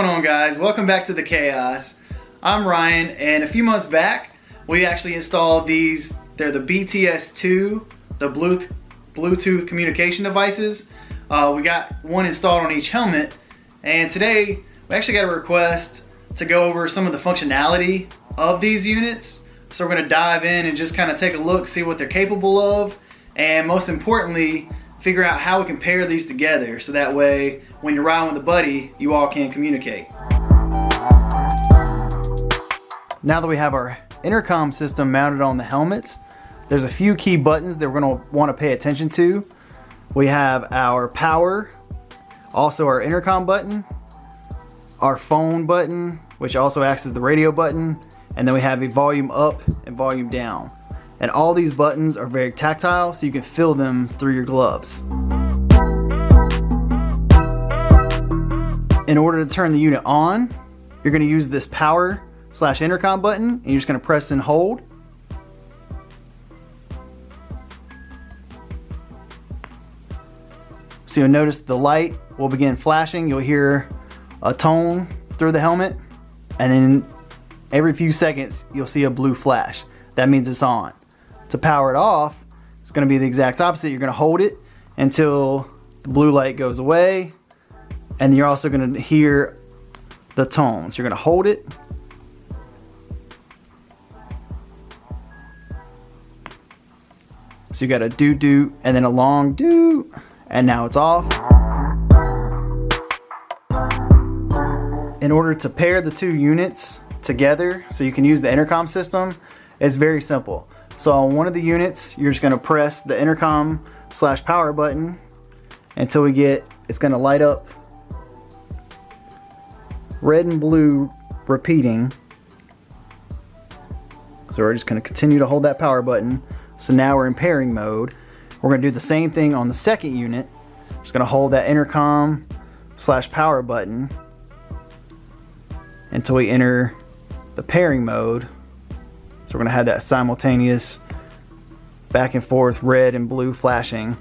going on, guys? Welcome back to the chaos. I'm Ryan, and a few months back we actually installed these. They're the BT-S2, the Bluetooth communication devices. We got one installed on each helmet, and today we actually got a request to go over some of the functionality of these units. So we're going to dive in and just kind of take a look, see what they're capable of, and most importantly, figure out how we can pair these together so that way when you're riding with a buddy, you all can communicate. Now that we have our intercom system mounted on the helmets, there's a few key buttons that we're going to want to pay attention to. We have our power, also our intercom button, our phone button, which also acts as the radio button, and then we have a volume up and volume down. And all these buttons are very tactile, so you can feel them through your gloves. In order to turn the unit on, you're going to use this power/intercom button, and you're just going to press and hold. So you'll notice the light will begin flashing. You'll hear a tone through the helmet, and then every few seconds you'll see a blue flash. That means it's on. To power it off, it's going to be the exact opposite. You're going to hold it until the blue light goes away, and you're also going to hear the tones. You're going to hold it, so you got a doo-doo and then a long doo, and now it's off. In order to pair the two units together so you can use the intercom system, it's very simple. So on one of the units, you're just going to press the intercom/power button until it's going to light up red and blue repeating. So we're just going to continue to hold that power button. So now we're in pairing mode. We're going to do the same thing on the second unit. Just going to hold that intercom/power button until we enter the pairing mode. So we're going to have that simultaneous back and forth red and blue flashing.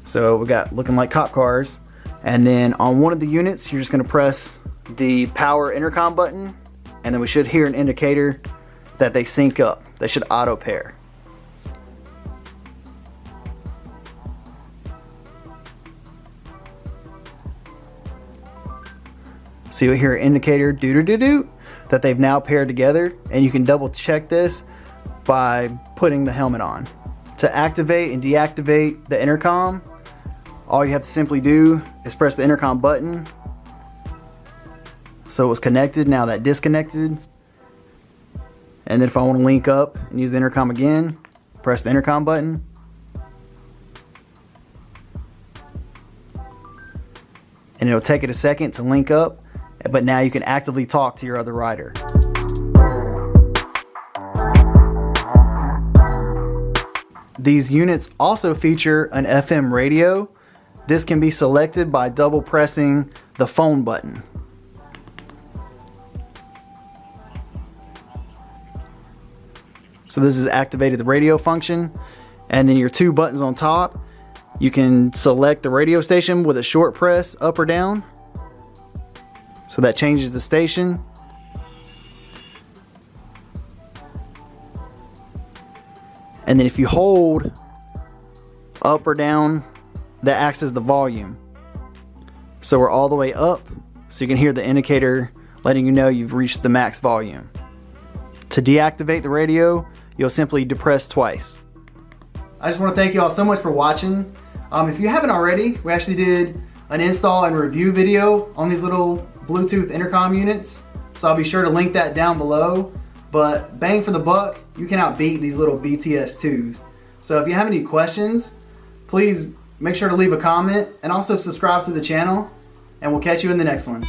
So we got looking like cop cars. And then on one of the units, you're just going to press the power intercom button, and then we should hear an indicator that they sync up. They should auto pair. So you'll hear an indicator doo-doo-doo-doo that they've now paired together, and you can double check this by putting the helmet on. To activate and deactivate the intercom, all you have to simply do is press the intercom button. So it was connected, now that disconnected. And then if I want to link up and use the intercom again, press the intercom button. And it'll take it a second to link up, but now you can actively talk to your other rider. These units also feature an FM radio. This can be selected by double pressing the phone button. So this has activated the radio function, and then your two buttons on top, you can select the radio station with a short press up or down. So that changes the station. And then if you hold up or down, that acts as the volume. So we're all the way up, so you can hear the indicator letting you know you've reached the max volume. To deactivate the radio, you'll simply depress twice. I just want to thank you all so much for watching. If you haven't already, we actually did an install and review video on these little Bluetooth intercom units, so I'll be sure to link that down below. But bang for the buck, you can outbeat these little BT-S2s. So if you have any questions, please make sure to leave a comment and also subscribe to the channel, and we'll catch you in the next one.